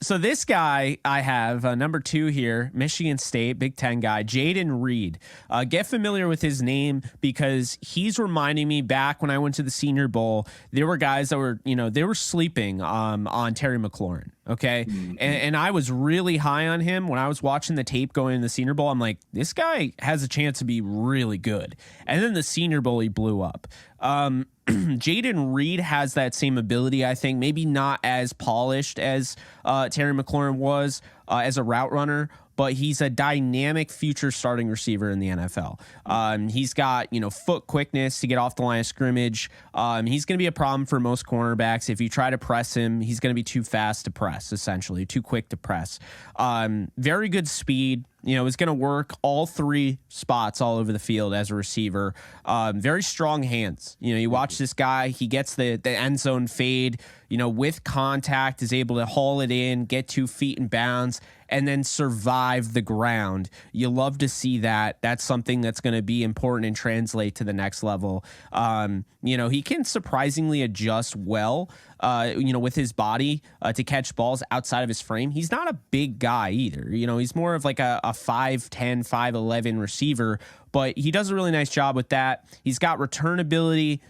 So this guy I have number 2 here, Michigan State, Big Ten guy, Jayden Reed. Get familiar with his name because he's reminding me back when I went to the Senior Bowl. There were guys that were, they were sleeping on Terry McLaurin. Okay. And I was really high on him when I was watching the tape going in the Senior Bowl. I'm like, this guy has a chance to be really good. And then the Senior Bowl, he blew up. Jayden Reed has that same ability, I think, maybe not as polished as Terry McLaurin was as a route runner, but he's a dynamic future starting receiver in the NFL. He's got, foot quickness to get off the line of scrimmage. He's going to be a problem for most cornerbacks. If you try to press him, he's going to be too fast to press, essentially, too quick to press. Very good speed. Is going to work all 3 spots all over the field as a receiver. Very strong hands. You watch this guy, he gets the end zone fade, with contact, is able to haul it in, get 2 feet in bounds, and then survive the ground. You love to see that. That's something that's going to be important and translate to the next level. He can surprisingly adjust well, with his body to catch balls outside of his frame. He's not a big guy either. He's more of like a 5'10", 5'11" receiver, but he does a really nice job with that. He's got return ability,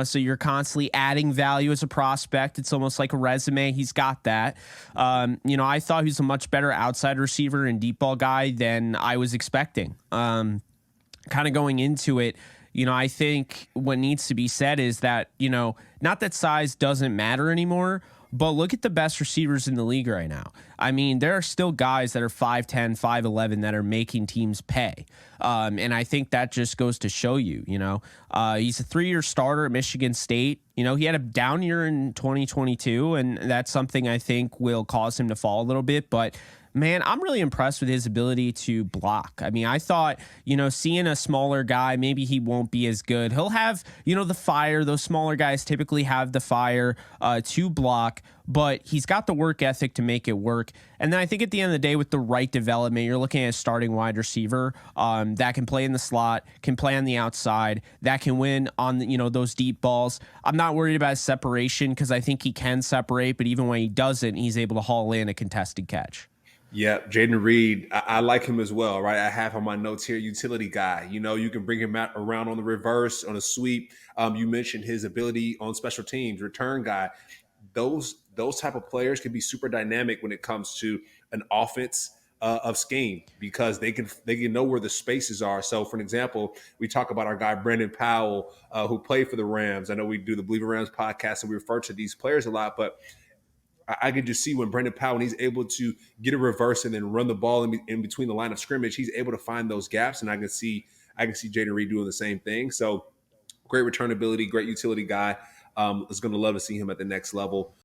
so you're constantly adding value as a prospect. It's almost like a resume. He's got that. I thought he was a much better outside receiver and deep ball guy than I was expecting. Kind of going into it, I think what needs to be said is that, not that size doesn't matter anymore, but look at the best receivers in the league right now. I mean, there are still guys that are 5'10", 5'11" that are making teams pay. And I think that just goes to show you, he's a 3-year starter at Michigan State. He had a down year in 2022, and that's something I think will cause him to fall a little bit. But man, I'm really impressed with his ability to block. I mean, I thought, seeing a smaller guy, maybe he won't be as good. He'll have, the fire. Those smaller guys typically have the fire to block, but he's got the work ethic to make it work. And then I think at the end of the day, with the right development, you're looking at a starting wide receiver that can play in the slot, can play on the outside, that can win on, those deep balls. I'm not worried about his separation because I think he can separate, but even when he doesn't, he's able to haul in a contested catch. Yeah, Jayden Reed, I like him as well, right? I have on my notes here, utility guy. You can bring him around on the reverse, on a sweep. You mentioned his ability on special teams, return guy. Those type of players can be super dynamic when it comes to an offense of scheme because they can know where the spaces are. So, for an example, we talk about our guy Brandon Powell, who played for the Rams. I know we do the Bleav Rams podcast and we refer to these players a lot, but I can just see when Brandon Powell, he's able to get a reverse and then run the ball in between the line of scrimmage, he's able to find those gaps, and I can see Jayden Reed doing the same thing. So great return ability, great utility guy. Is going to love to see him at the next level.